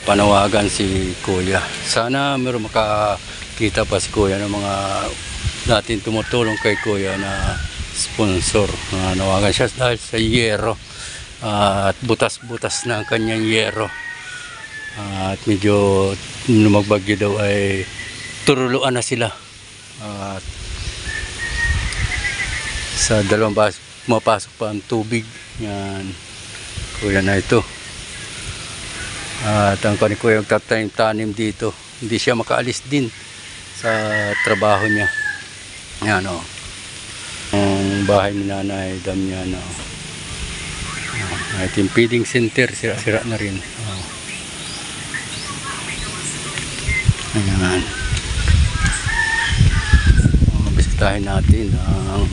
Panawagan si Kuya. Sana meron makakita pa si Kuya ng mga dating tumutulong kay Kuya na sponsor. Nawagan siya dahil sa yero. At butas-butas na ang kanyang yero. At medyo lumagbagyo daw ay turuluan na sila. At sa dalawang bus mapasok pa ang tubig. Yan. Kuya na ito. At ang kanil Kuya tanim dito. Hindi siya makaalis din sa trabaho niya. Yan o. Ang bahay ni Nanay Damiana. At yung feeding center, sira-sira na rin. Ayan. Bisitahin natin ang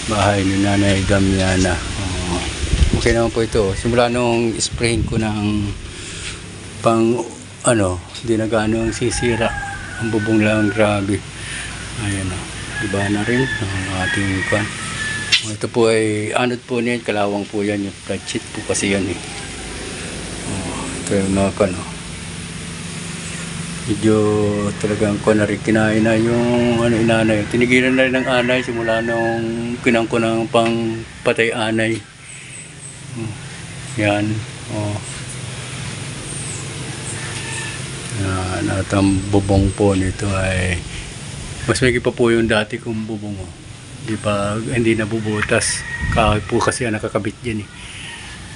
bahay ni Nanay Damiana. Okay naman po ito. Simula nung sprayin ko ng hindi na gano'ng sisira. Ang bubong lang, grabe. Ayan o. Iba na rin ang ating kwan. Ito po ay anod po niyan, kalawang po yan. Yung flat sheet po kasi yan eh. Ito yung mga kwan o. Medyo talagang kwan na rin, kinain na yung inanay. Tinigilan na rin ng anay simula nung kinangko ng pang patay anay. Yan. Yan. At ang bubong po nito ay mas may pa po yung dati kong bubong. Hindi nabubutas. Kahit po kasi nakakabit dyan eh.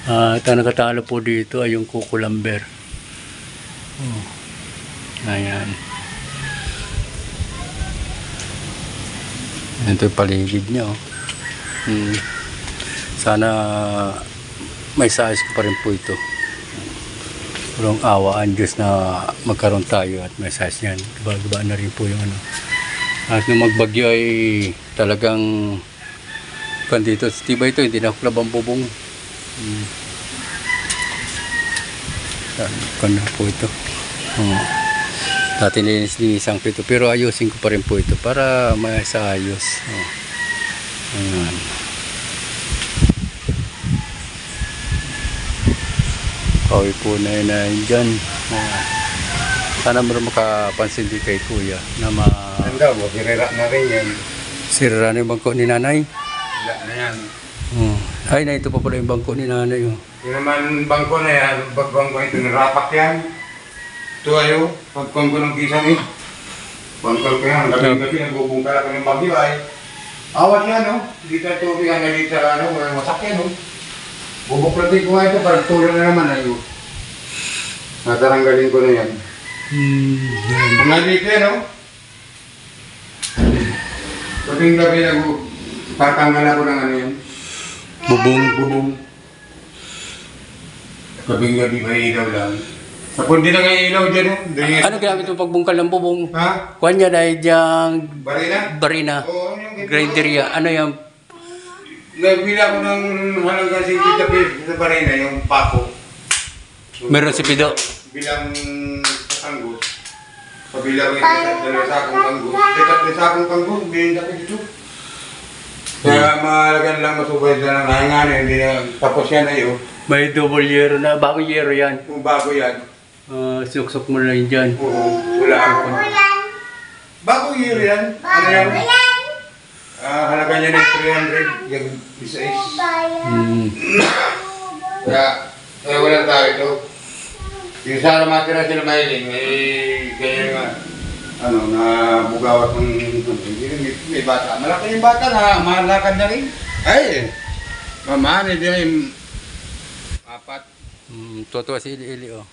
At ang nakatalo po dito ay yung kukulamber. Ayan. Ito yung paligid niya. Sana may size ko pa rin po ito. Walang awaan Diyos na magkaroon tayo at may size yan. Gaba na rin po yung ano. At nung magbagyo ay talagang dito, tiba ito, hindi na kulab ang bubong. Kanya po ito. Dati linis-linisang po ito. Pero ayusin ko pa rin po ito para may sa ayos. Ayan. Kawin po na yun dyan. Sana meron makapansin din kay Kuya na sirira na rin yan. Sirira na yung bangko ni Nanay? Wala na yan. Ay, na ito pa pala yung bangko ni Nanay. Yung naman bangko na yan, bangko ito, narapak yan. Ito ayo, pagkuhan ko ng kisang eh. Bangko ko yan, gabi-gabi nagbubungkala ko ng bagyo ay. Awas yan, no? Dito ito, yan na dito sa wasak yan, no? Bubuklatin ko nga ito, para tulong na naman ayo. Nataranggalin ko na yan. Mga dito yan, no? Paging gabi tatanggal ako ng ano yan. Bubong. Gabing gabi may ilaw lang. Tapos hindi na nga ilaw dyan, no? Ano gamit mo pagbungkal ng bubong? Ha? Kuhan niya dahil diyang Barina? Oo, grinder yan. Ano yan? Nagbila ko ng halagang 50 pesos sa Barina, yung pako. Meron si Pido. Bilang katanggos. Pabilang ito sa dalawang sakong tanggos. Sa sakong tanggos, binenda ko dito. Kaya mahalagan lang masubay sa ng hanganin, hindi na tapos yan ayo. May double yero na, bagong yero yan. Kung bago yan. Suksok mo lang dyan. Oo, wala ako. Bagong year yan. Ano yan? Halaga niya ng 300, yung isa-is. Kaya walang tao ito. Yung sana matira sila mahiling, kaya nga, nabugawas ng may bata. Malaki yung bata na, malakad na rin. Ay, mamahan, hindi na yung apat. Totoo si Ili, oh.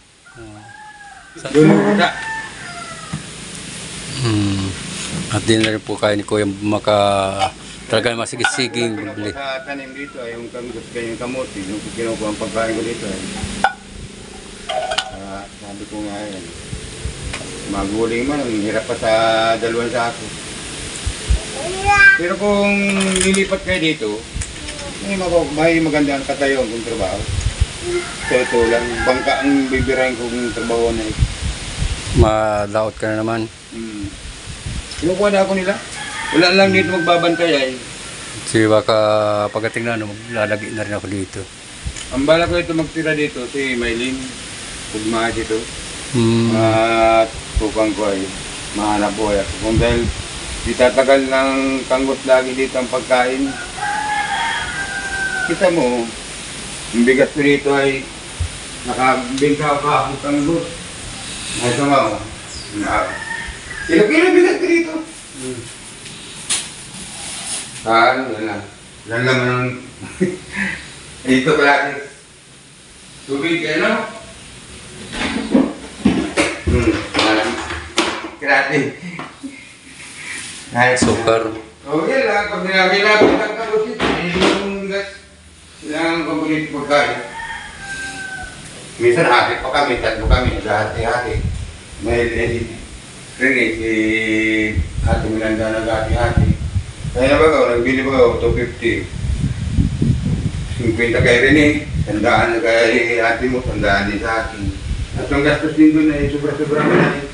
At din na rin po kayo ni Kuya talagang masigisiging bibili. Sa tanim dito ay yung kamote, yung kinukuha ang pagkain ko dito ay. Sabi ko nga yan, maguling man, hirap pa sa 2 sako. Pero kung lilipat kayo dito, may magandang katayon kung trabaho. Ito lang, bangka ang bibirahin kong trabaho na ito. Malaot ka na naman. Kinukuha na ako nila. Wala lang dito magbabantay ay. Kasi baka pagdating na maglalagi na rin ako dito. Ang bala ko ito magtira dito, si Maylin. Pugma dito. Hmm. At tukang ko ay mahanap buhay ako. Kung dahil di tatagal ng kanggot lagi dito ang pagkain. Kita mo, ang bigat ko dito ay nakabingka pa ang kanggot. Ito nga o. Kilo-kilo bigat ko dito. Ano, yan lang. Yan lang ang... Dito pala. Tubig, ano? Grabe. Sukar. Oh, yan lang. Pag nilapit ang kabot dito, yung gas. Kailangan pabulit pagkain. Minsan hati pa kami, tatlo kami, hati-hati. May rin si Ate Miranda nag-hati-hati. Kaya na ba ko, nagbili ba ko, 250. 50 kay Rene, tandaan na kay ate mo, tandaan din sa akin. At ang gastos din doon ay sobra-sobra na eh.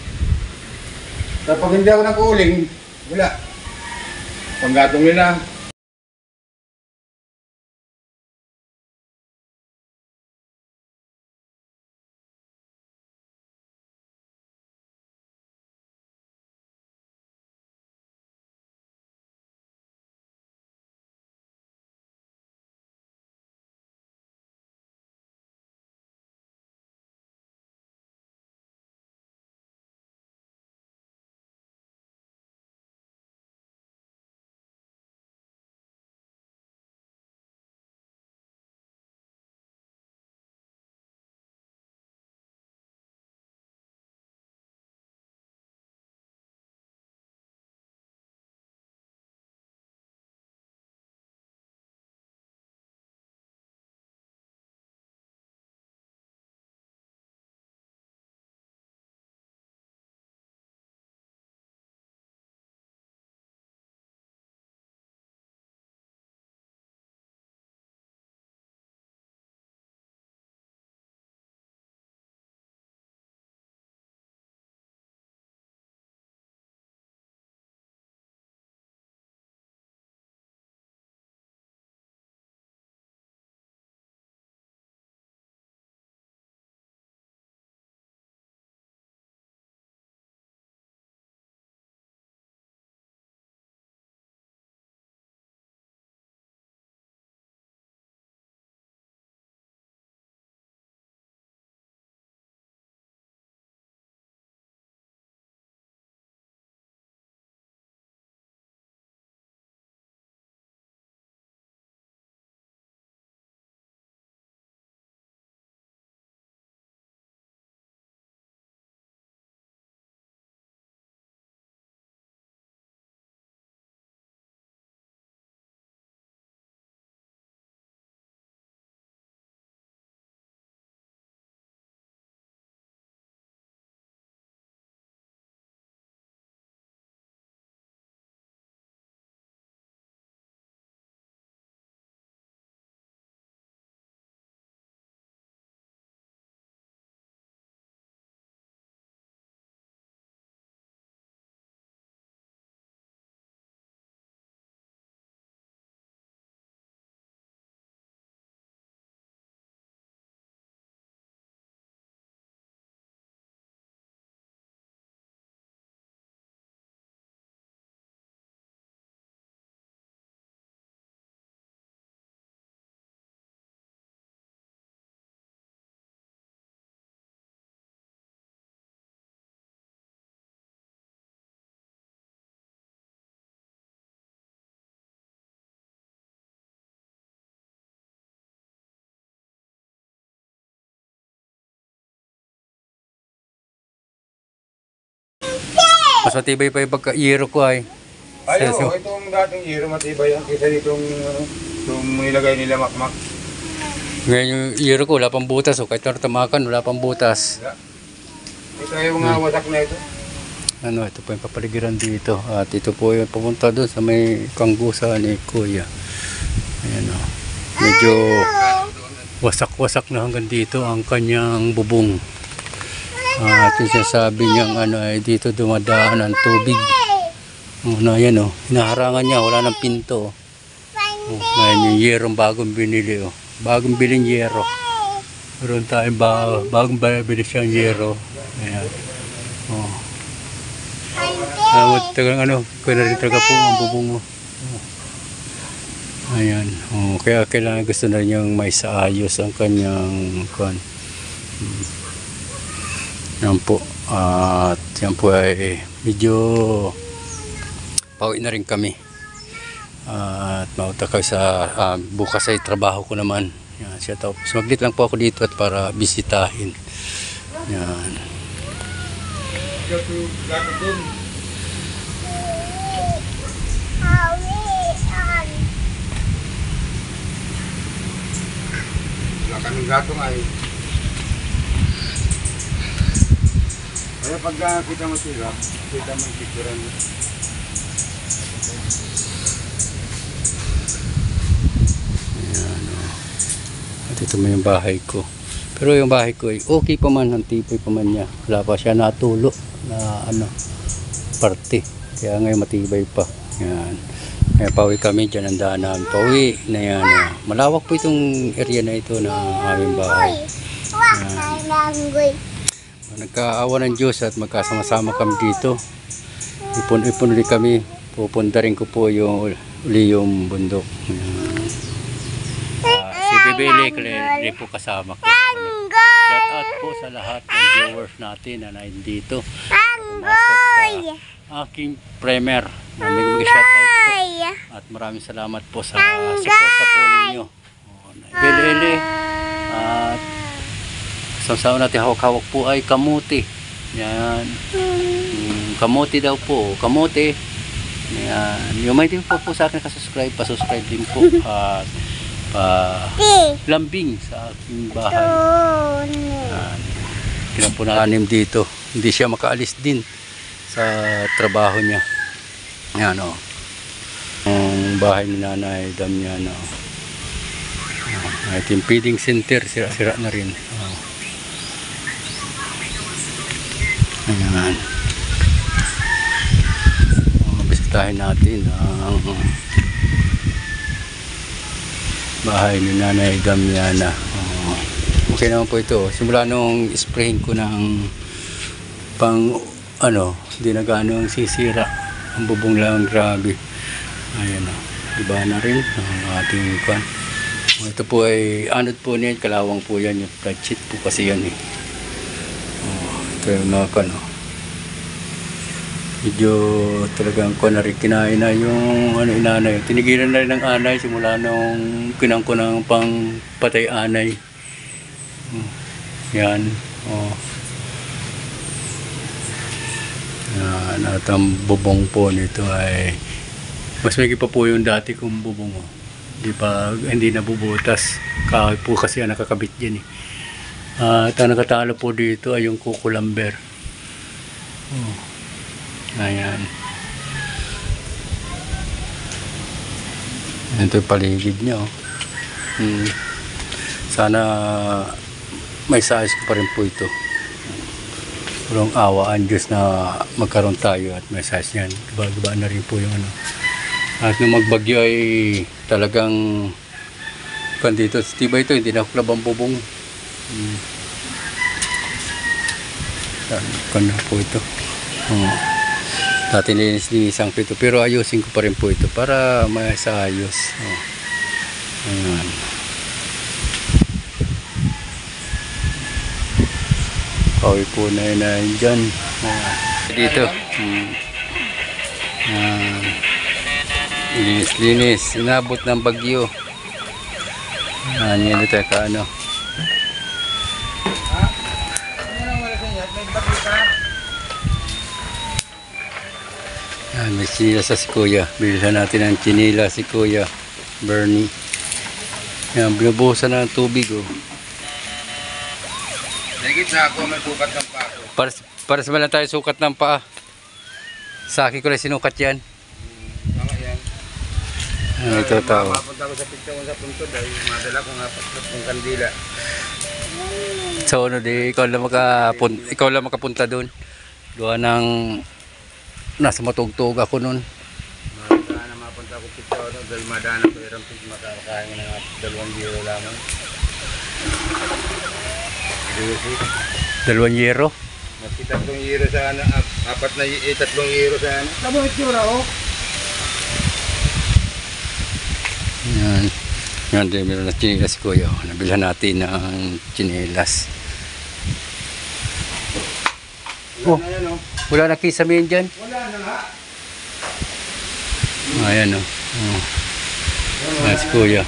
Kapag hindi ako nag-uuling, wala. Panggatong nila. Mas matibay pa yung pagka-iro ko ay. Ayaw, Senso. itong dating hero matibay yan. Kaysa ditong itong nilagay nila makmak. Ngayon yung iro ko, wala pang butas. O kahit tamakan, wala pang butas. Wala. Ito yung mga wasak na ito. Ano, ito po yung papaligiran dito. At ito po yung papunta doon sa may kanggusa ni Kuya. Ayan o. Medyo wasak-wasak na hanggang dito ang kanyang bubong. At yung sinasabi niyang ano, ay dito dumadaan ang tubig. Na yan o. Hinaharangan niya, wala ng pinto. Ngayon yung yerong bagong binili o. bagong biling yero. Meron tayong bagong bilhin siyang yero. Ayan. Oh. Tagang ano, kaya na rin talaga po ang bubong mo. Ayan. Oh, kaya kailangan gusto na niyang may saayos ang kanyang kuwan. Yan po. At yan po ay medyo pauwi na rin kami. At mauta kayo sa bukas ay trabaho ko naman. Yan, siya tapos maglit lang po ako dito at para bisitahin. Yan. Wala kaming gato nga eh. Kaya pag kita mo sila, kita mo yung picturean mo. Ayan, oh. At ito mo yung bahay ko. Pero yung bahay ko ay okay pa man, ang tipoy pa man niya. Wala pa siya natulo na ano, parte. Kaya ngayon matibay pa. Yan. Kaya pauwi kami dyan, ang daan namin. Pauwi na yan. Oh. Malawak po itong area na ito na aming bahay. Yan. Nagkaawa ng Diyos at magkasama-sama kami dito. Ipon-ipon ulit kami. Pupunta rin ko po yung bundok. Si Bebele Claire po kasama ko. Shout out po sa lahat ng viewers natin na nandito. Pumasok sa aking premier. Shout out po. At maraming salamat po sa suporta po ninyo. Bebele at kasama natin hawak-hawak po ay kamuti. Yan. Kamuti daw po. Kamuti. Yan. Yung may din po sa akin kasubscribe, pasubscribe din po. At lambing sa aking bahay. Yan. Kailan po na-anim dito. Hindi siya makaalis din sa trabaho niya. Yan o. Ang bahay ni Nanay Damian o. Ito yung feeding center. Sira-sira na rin. Ayan. Bisitahin natin ang bahay ni Nanay Damiana. Okay naman po ito. Simula nung sprayin ko ng pang ano, hindi na gano'ng sisira. Ang bubong lang, grabe. Ayan o. Iba na rin ang ating kwan. Ito po ay anod po niyan, kalawang po yan. Yung flat sheet po kasi yan eh. Ito yung mga kano. Medyo talagang ko na rin kinain na yung ano, inanay. Tinigilan na rin ng anay simula nung kinang ko ng pang patay anay. Yan. Oh. Yan. At ang bubong po nito ay mas may pa po yung dati kong bubong. Oh. Hindi nabubutas. Kahoy po kasi ang nakakabit dyan eh. At ang nakatalo po dito ay yung kukulamber. Oh. Ayan. Ito yung paligid niya. Oh. Sana may size ko pa rin po ito. Walang awaan Diyos na magkaroon tayo at may size yan. Gaba na rin po yung ano. At nung magbagyo ay talagang dito, tiba ito, hindi na klabang bubong. Kano po ito. Dati linis-linisang po ito. Pero ayusin ko pa rin po ito para may sa ayos. Ayan. Kawi po na yun dyan. Dito. Linis-linis. Inabot ng bagyo. Yan ito ka ano. May chinila sa si Kuya. Bilisan natin ang chinila si Kuya Bernie. Yan, binubuhusan na ng tubig. Oh. Nagit na ako, may sukat ng paso. Para sa malang tayo sukat ng paa. Sa akin ko lang sinukat yan. Tama yan. Ito tao. Mapunta ko sa picture ko sa punto dahil madala ko nga ng kandila. So ano di, ikaw lang makapunta doon. Gawa ng nasa matugtog ako noon. Sana mapunta Punta ko pito ano, dahil madana ko yung rampig makakain ng 2 euro lamang. Dusi. 2 euro. Mas 3 euro sa ano, 3 euro sa ano. Tabo itsura oh. Yan. Yan din, meron na chinelas kuya. Nabilhan natin ng chinelas. Wala na yan oh. Wala na kisame dyan. Wala na nga. Ayan o. Mas kuya.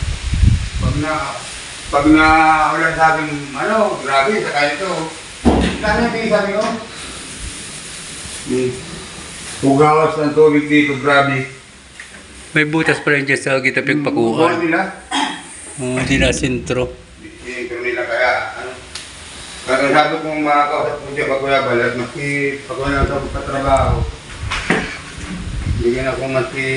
Pag na ulan sa akin, ano, grabe, saka ito. Saan yung sabi ko? Hugawas ng tubig dito, grabe. May butas pa rin dyan sa kita Hugawas pagpakuan. nila. Hindi na sintro. Dito nila kaya, ano. Kaya sabi kong makakausap ko siya pag kuya balat, maski pag wala sa katrabaho. Bigyan ako maski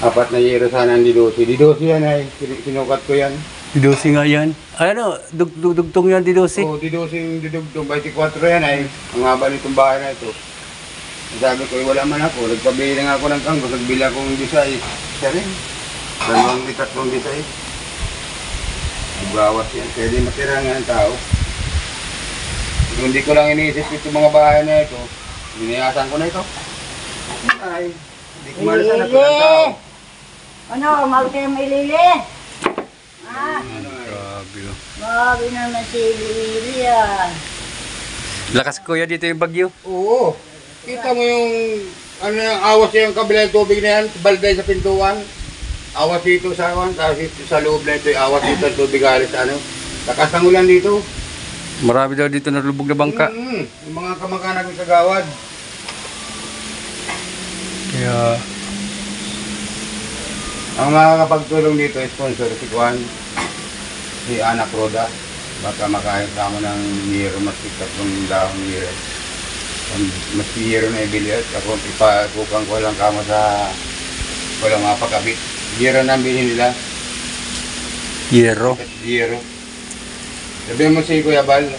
4 euro sana ang didosi. Didosi yan ay, sinukat ko yan. Didosi nga yan. Ano, dugtong yan didosi. Oo, didosing didugtong 24 yan ay, ang haba nitong bahay na ito. Sabi ko, wala man ako, nagpabili nga ako ng kanggo, nagbili akong disay. Siya rin, 2 3 disay. Bawas yan, pwede matira nga ang tao. Kung hindi ko lang iniisip itong mga bahay na ito, binayasan ko na ito. Ay, hindi ko malasan na ng tao. Ano, mahal kayo may lili? Ah, Grabe o. grabe naman si Lili ah. Lakas kuya dito yung bagyo. Oo, kita mo yung, ano yung awas yung kabila ng tubig na yan, balday sa pintuan. Awas dito sa awan, tapos dito sa loob na ito, awas dito sa tubig alis ano. Lakas ng ulan dito. Marami daw dito nalubog na bangka. Yung mga kamag-anak ng kagawad. Kaya, Ang makakapagtulong dito, sponsor si Juan, si Anak Roda. Baka makain ka mo ng yero, mas 3 daong yero. Mas yero na ibili at ako ipakukang ko lang kamo sa walang mapakabit. Yero na ang bilhin nila. yero. Yero. Sabihin mo si Kuya Bal.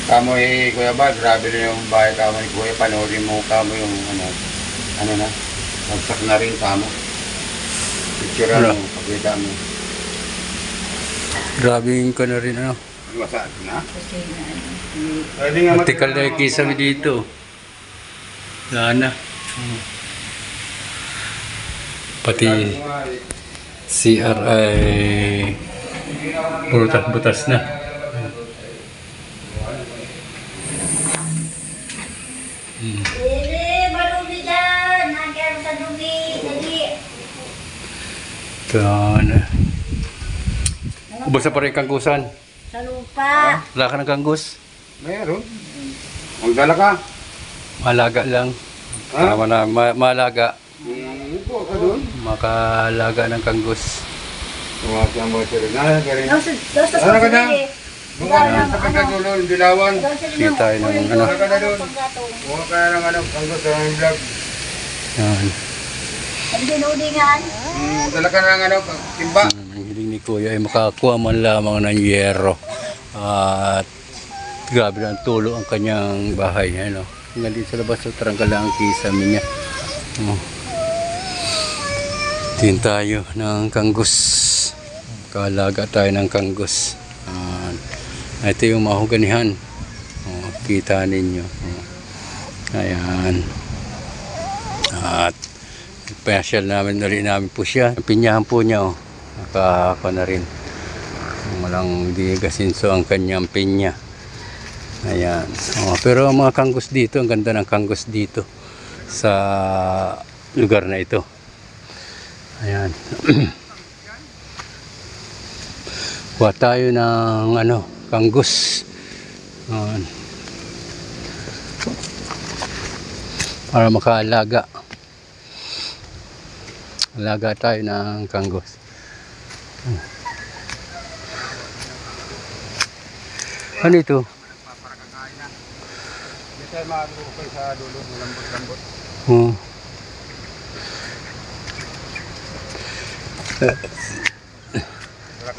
Kamo Kuya Bal, grabe na yung bahay kamo ni Kuya. Panoorin mo kamo yung ano na. Magsak na rin kamo. Picture Ano? mo, pakita mo. Grabe yung ka na rin ano. Masaan na? Kasi na ano. Pwede nga Matikal na yung kisame dito. Wala na. Pati CR ay butas-butas na. Lili, marumi dyan. Nandiyan sa dumi. Dali. Ano. Ubos na pa rin kanggusan. Sa lupa. Wala ka ng kanggus. Meron. Magdala ka. Malaga lang. Ha? Tama na, malaga. Upo ka doon. Makalaga ng kanggus. Tumaki ang mga sila. Nasa ka rin. Doon sa Ano ka na? Lili. Bunga na sa pagkagulo, yung dilawan. Kita tayo ng ano. Bunga ka na doon. Bunga ka na ng ano, hanggang sa vlog. Yan. Ang dinudingan. Dala ka na ng ano, timba. Ang hiling ni Kuya ay makakuha man lamang ng yero. At grabe na ang tulo ang kanyang bahay. Ano? Hanggang din sa labas, so tarangka lang ang kisame niya. Tingin tayo ng kanggus. Kalaga tayo ng kanggus. Ito yung mahuganihan. Kita ninyo. Ayan. At special namin na rin namin po siya. Pinyahan po niya. Nakaka na rin. Walang di gasinso ang kanyang pinya. Ayan. Pero ang mga kanggus dito, ang ganda ng kanggus dito sa lugar na ito. Ayan. Kuha tayo ng ano, kanggus. Para makaalaga. Alaga tayo ng kanggus. Ano ito? Hindi tayo makakukay sa dulo, lambot-lambot.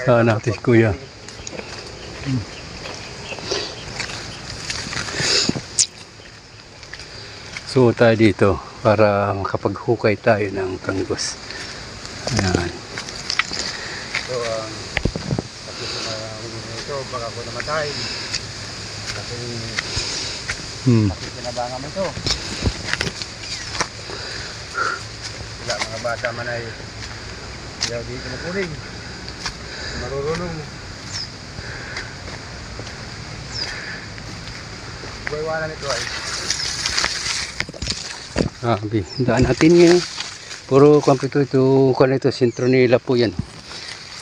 Saan natin kuya? So tayo dito. para makapaghukay tayo ng kanggos. Ayan. So, kasi ito, baka ko namatay. Kasi kinabangan mo ito. Wala mga bata man ay ayaw di kumukuling. Marurunong. Buwawanan ito ay. Daan natin ngayon. Puro kompleto ito. Kung ito, Cintronella po yan.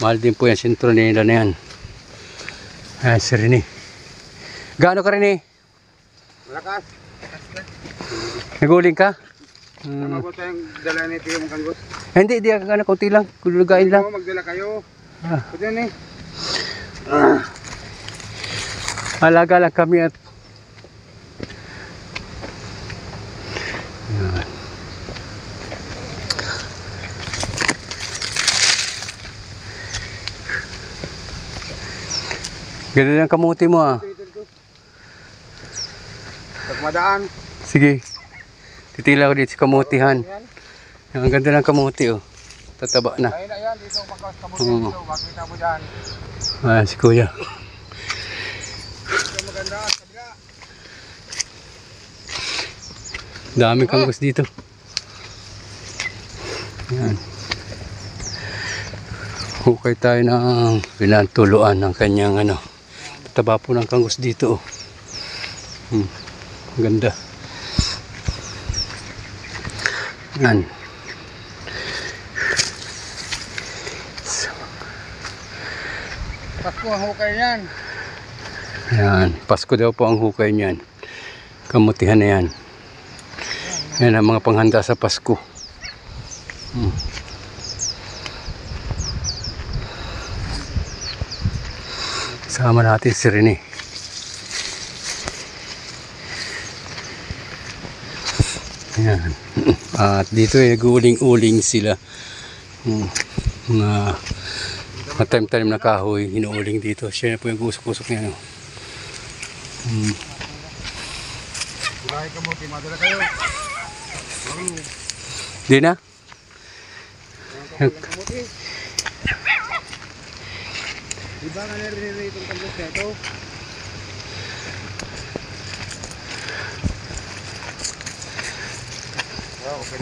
Mahal din po yan, Cintronella na yan. Ayan, si Rene. Gaano ka, Rene? Malakas. Naguling ka? Tama po tayong dala nito yung kanggos. Hindi, di ako konti lang. Kululugain lang. Magdala kayo. Ah. Ito yan eh. Alaga lang kami at ayan. Ganda ng kamuti mo ah. Pag madaan. Sige. Titila ko dito sa kamutihan. Ang ganda ng kamuti oh. Tataba na. Ayun na yan. Dito ang pagkakas kamuti dito. Makita mo dyan. Ayan si Kuya. Ito maganda. Kabila. Daming kanggos dito. Ayan. Hukay tayo ng pinantuluan ng kanyang ano. Taba po ng kanggos dito oh. Ganda. Yan. Pasko ang hukay yan. Yan. Pasko daw po ang hukay niyan. Kamutihan na yan. Yan ang mga panghanda sa Pasko. Sama natin si Rene. Yan. At dito ay nag-uling-uling sila. Mga tanim-tanim na kahoy, hinuuling dito. Siya na po yung gusok-gusok niya. No? Bulahay kamuti. Madala kayo. Di na? Kamuti. Diba nga narinig itong kanggos na ito?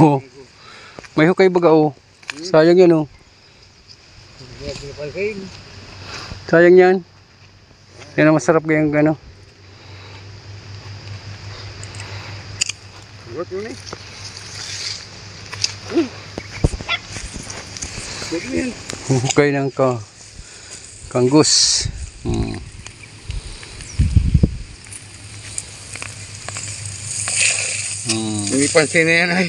Oo. May hukay baga oh. Sayang yan oh. Sayang yan. Yan ang masarap kayang gano. Got yun eh. Got yun. Hukay ng kanggos. May pansin na yan ay.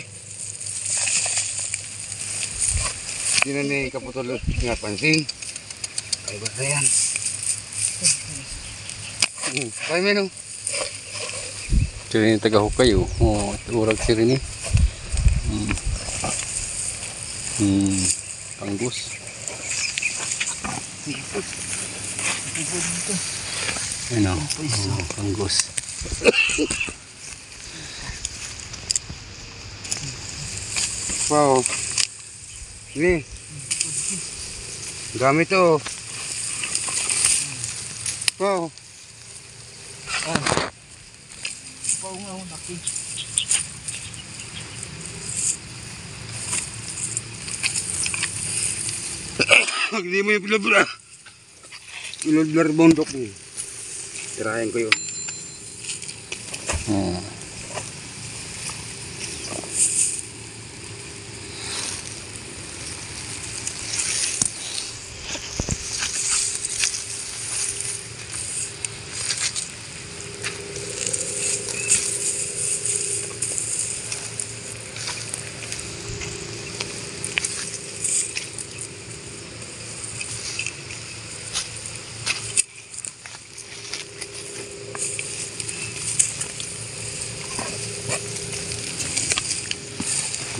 Hindi na ni kaputol nga pansin. Ay ba na yan? Kaya men oh. Ito yung taga-hukay oh. Urag si Rene. Kanggos. Ayan o. Kanggos. Wow. Ini. Gamit to. Wow. Wow nga ako laki. Hindi mo yung pilabra. Pilabra bondok mo. Tirahin ko yun.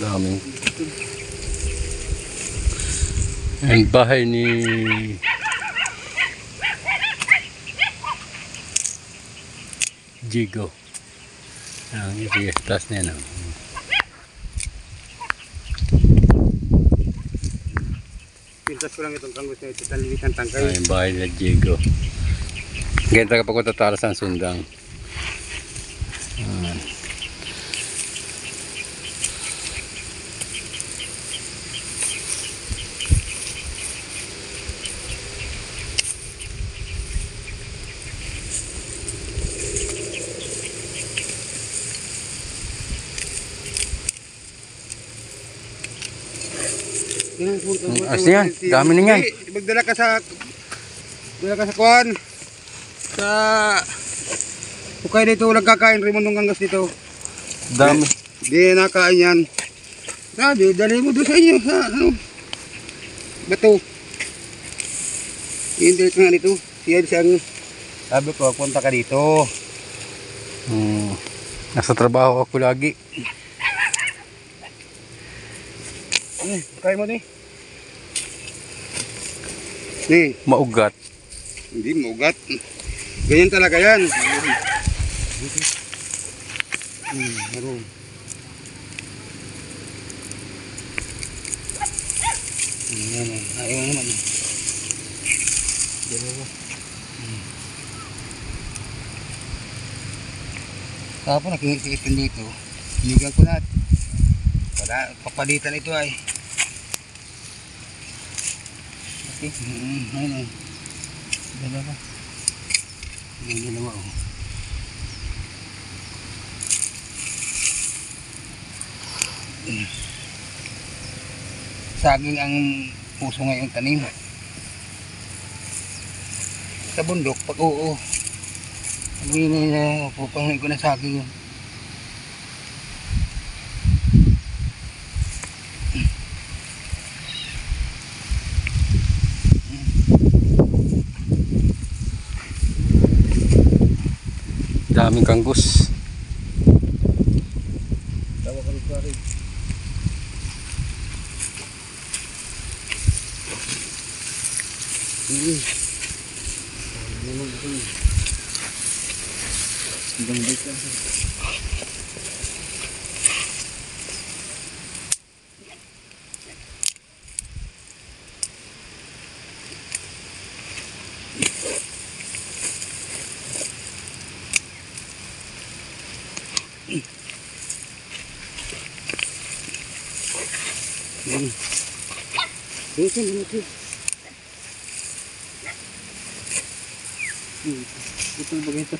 Daming. Ang bahay ni Jigo. Ang taas na yan. Pinaltas ko lang itong kanggos na ito. Talilikan tangkay. Ay, bahay nila Diego. Ganyan taga pagkatataras ng sundang. Ayan. Ayos na yan. Dami na yan. Magdala ka sa kuwan. Sa Ukay dito walang kakain Raymond ng kanggos dito. Dami. Di nakain yan. Sabi, dali mo doon sa inyo sa ano. Bato. Hindi ka nga dito. Siya siyang sabi ko, punta ka dito. Nasa trabaho ako lagi. Kaya mo ni. Ni, Maugat. hindi mo ugat. Ganyan talaga yan. Meron. Ayaw naman. Dalawa. Tapos nakikisikitin dito. Hinigan ko lahat. Wala, papalitan ito ay. Okay. Ayun. Dalawa. Ayun, dalawa oh. Saging ang puso ngayong tanim. Sa bundok, pag oo. Sabihin na pupangin ko na saging yun. Daming kanggos. Tawa ka rin pare. Ito ba ito?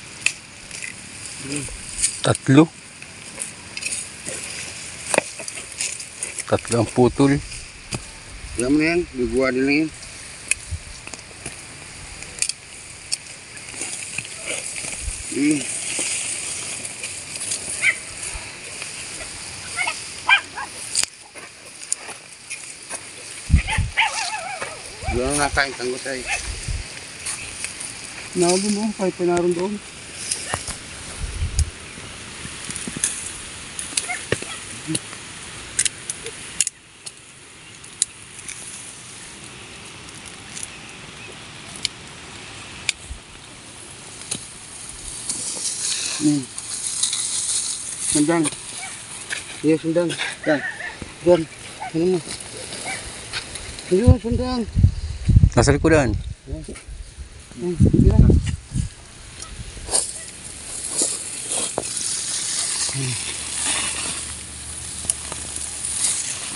Tatlo. Tatlo ang putol. Alam mo na yan, guguha din lang yan. Doon nga kain kanggos ay. Naubo mo, kahit pinaroon doon. Sundang. Iya sundang. Yan. Yan. Ano mo? Ayun, sundang. Nasa likuran. Yan.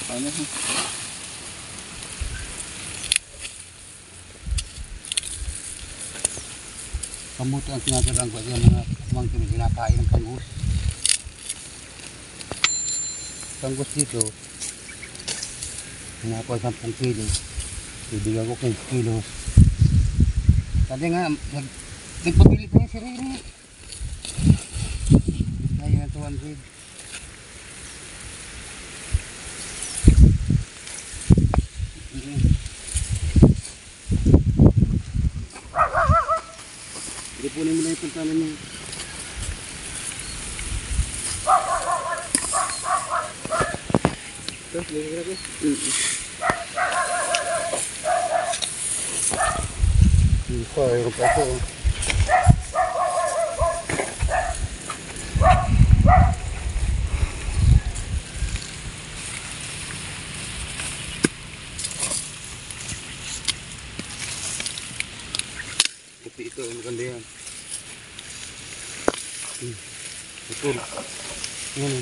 Ano? Kamuti ang tinatirang ko yung mga kinakain ng kangus. Kangus dito, hinakuha 10 kilo. Ibigay ko 15 kilo. Kasi nga, nagpabili pa yung sarili. Ngayon na 200. Hindi punin mo na yung pantalan niya. Ito, lagi-lagi. Mayroon pa ito. Ito, maganda yan. Ito. Yan.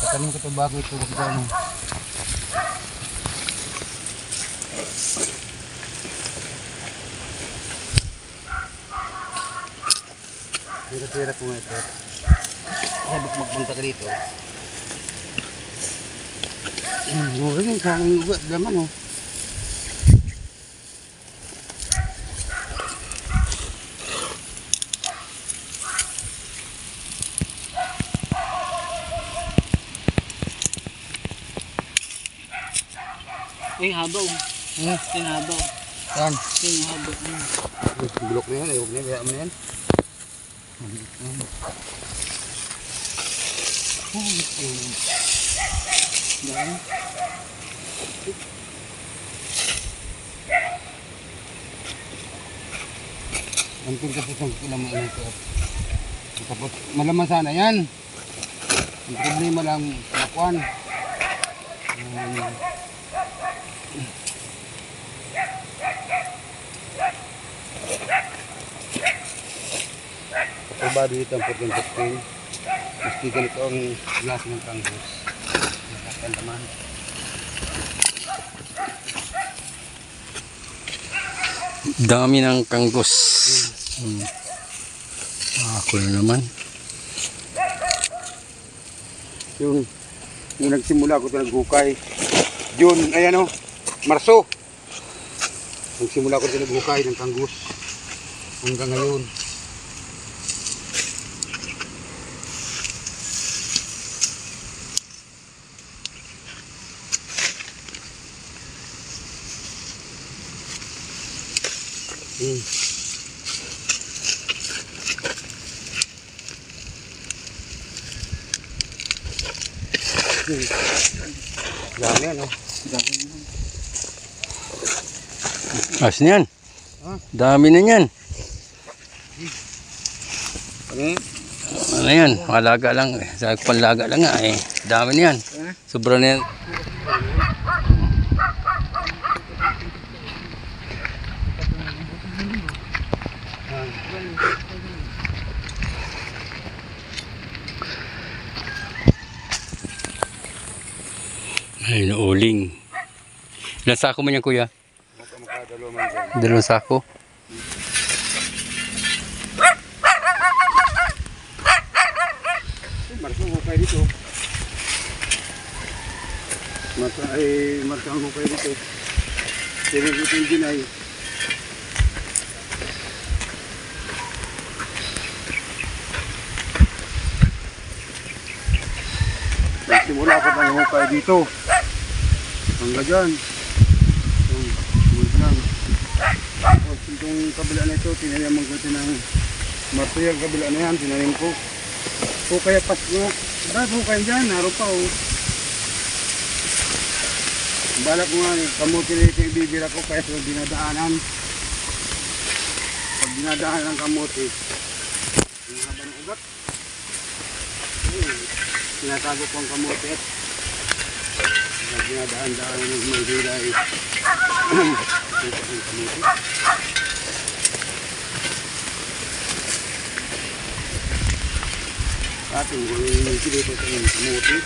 Tatanim ko ito bago ito. Magkano. Tira-tira ko nga ito. Sabik magpunta ka dito. Mura yun, sa aking ugat naman oh. Yung habaw. Yung habaw. Yan. Yung habaw. Bulok na yan, ayok na yan, bayaan mo na yan. Anting kasi kung ilang mo ito. Tapos malaman sana yan. Ang problema lang lakuan. Kapaba dito ang puting-puting. Maski ganito ang glass ng kanghus. Nakakan naman. Dami ng kanggos. Ako na naman. Yung nagsimula ko ito naghukay. June, ayan o, Marso. Nagsimula ko ito naghukay ng kanghus. Hanggang ngayon. Dami yan oh. As na yan. Ha? Dami na yan. Ano? Ano yan? Malaga lang. Sa panlaga lang nga eh. Dami na yan. Sobra na yan. Ay, nauling. Ilang sako mo yan, kuya? Makadalo man dyan. 2 sako. Marso ang hukay dito. Marso ang hukay dito. Sino dito yung ginay. Nagsimula ko ng hukay dito. Hanggang dyan. Tapos itong kabila na ito, tinayaman ko ito ng marso yung kabila na yan, tinanim ko. O kaya pas mo, brad, hukay dyan, naroon pa o. Balak ko nga, kamuti na ito yung bibira ko kaya sa dinadaanan. Pag dinadaanan ng kamuti, yung haba ng ugat. Tinatago ko ang kamuti at pag dinadaan-daanan ng manghilay. Ito ang kamuti. Ating gulong dito sa yung kamuti.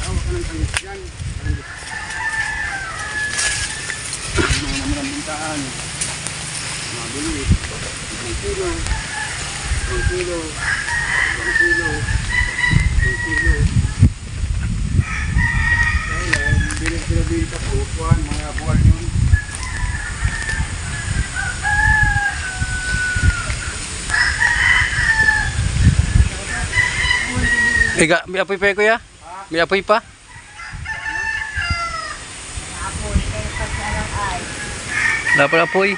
Tawag ka ng kamuti dyan. Mga naman ang bintaan. Mabili. 1 kilo. 1 kilo. 1 kilo. 1 kilo. Kaya bilang-bilang ka po. Mga buwan yun. May apoy pa kuya? May apoy pa? Apoy, kayo pagkalang ay. Wala pa apoy.